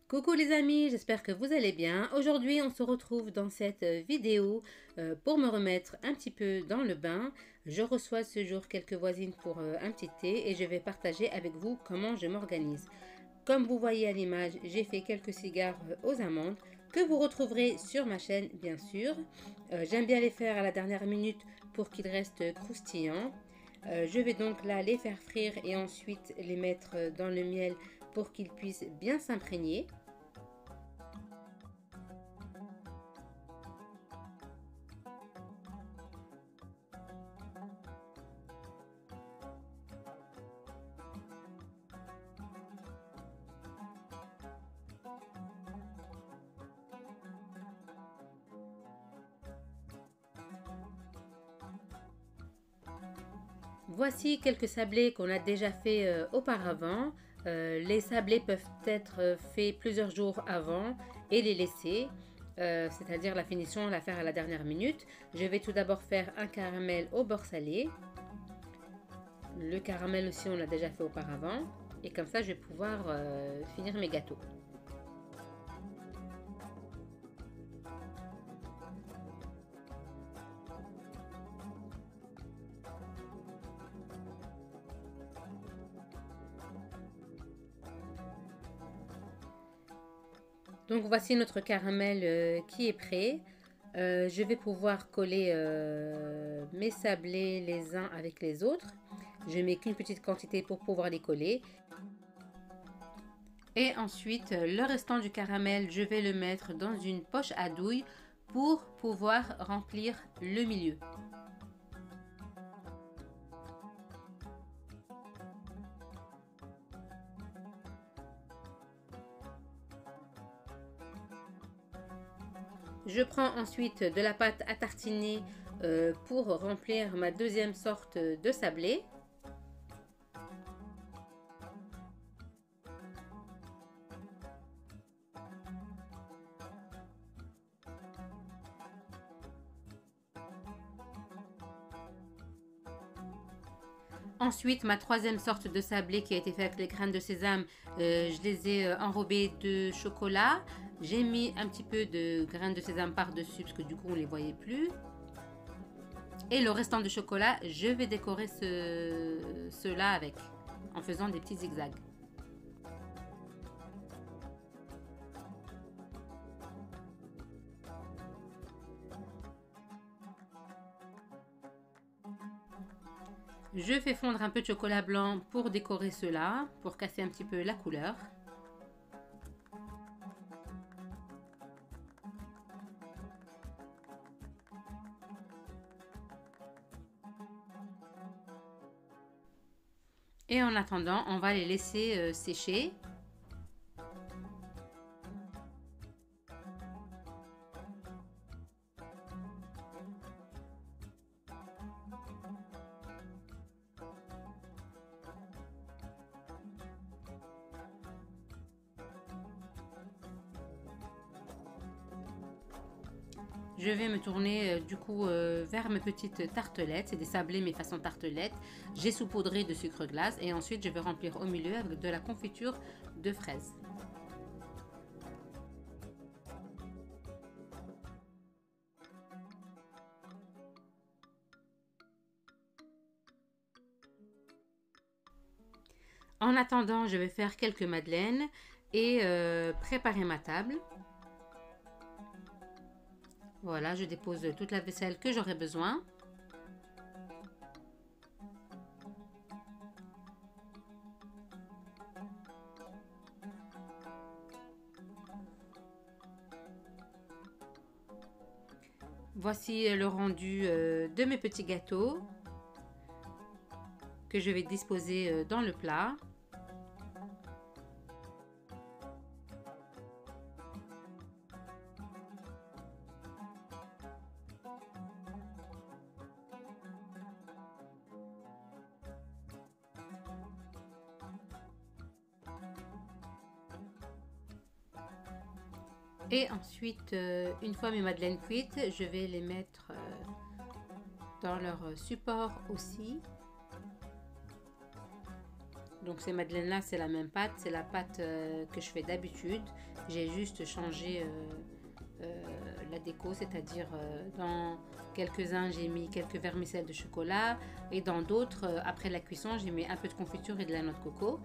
Coucou les amis, j'espère que vous allez bien. Aujourd'hui, on se retrouve dans cette vidéo pour me remettre un petit peu dans le bain. Je reçois ce jour quelques voisines pour un petit thé et je vais partager avec vous comment je m'organise. Comme vous voyez à l'image, j'ai fait quelques cigares aux amandes que vous retrouverez sur ma chaîne bien sûr. J'aime bien les faire à la dernière minute pour qu'ils restent croustillants. Je vais donc là les faire frire et ensuite les mettre dans le miel pour qu'ils puissent bien s'imprégner. Voici quelques sablés qu'on a déjà fait auparavant. Les sablés peuvent être faits plusieurs jours avant et les laisser, c'est-à-dire la finition, la faire à la dernière minute. Je vais tout d'abord faire un caramel au beurre salé. Le caramel aussi on l'a déjà fait auparavant et comme ça je vais pouvoir finir mes gâteaux. Donc voici notre caramel qui est prêt. Je vais pouvoir coller mes sablés les uns avec les autres. Je mets qu'une petite quantité pour pouvoir les coller. Et ensuite, le restant du caramel, je vais le mettre dans une poche à douille pour pouvoir remplir le milieu. Je prends ensuite de la pâte à tartiner pour remplir ma deuxième sorte de sablé. Ensuite, ma troisième sorte de sablé qui a été fait avec les graines de sésame, je les ai enrobées de chocolat. J'ai mis un petit peu de graines de sésame par-dessus parce que du coup on ne les voyait plus. Et le restant de chocolat, je vais décorer cela avec, en faisant des petits zigzags. Je fais fondre un peu de chocolat blanc pour décorer cela, pour casser un petit peu la couleur. Et en attendant, on va les laisser sécher. Je vais me tourner du coup vers mes petites tartelettes. C'est des sablés mais façon tartelettes. J'ai saupoudré de sucre glace et ensuite je vais remplir au milieu avec de la confiture de fraises. En attendant, je vais faire quelques madeleines et préparer ma table. Voilà, je dépose toute la vaisselle que j'aurai besoin. Voici le rendu de mes petits gâteaux que je vais disposer dans le plat. Et ensuite, une fois mes madeleines cuites, je vais les mettre dans leur support aussi. Donc ces madeleines-là, c'est la même pâte, c'est la pâte que je fais d'habitude. J'ai juste changé la déco, c'est-à-dire dans quelques-uns, j'ai mis quelques vermicelles de chocolat et dans d'autres, après la cuisson, j'ai mis un peu de confiture et de la noix de coco.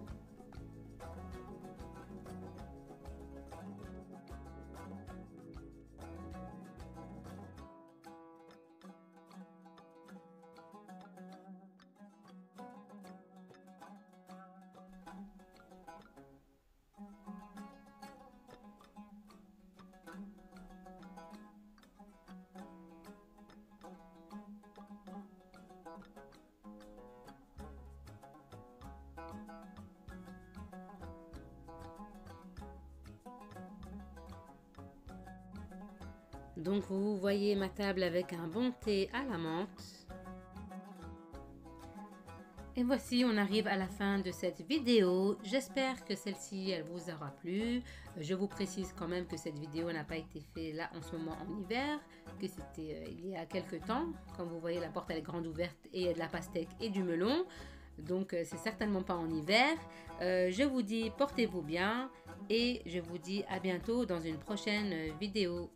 Donc vous voyez ma table avec un bon thé à la menthe. Et voici, on arrive à la fin de cette vidéo. J'espère que celle-ci, elle vous aura plu. Je vous précise quand même que cette vidéo n'a pas été faite là en ce moment en hiver, que c'était il y a quelques temps. Comme vous voyez, la porte elle est grande ouverte et il y a de la pastèque et du melon. Donc c'est certainement pas en hiver. Je vous dis portez-vous bien et je vous dis à bientôt dans une prochaine vidéo.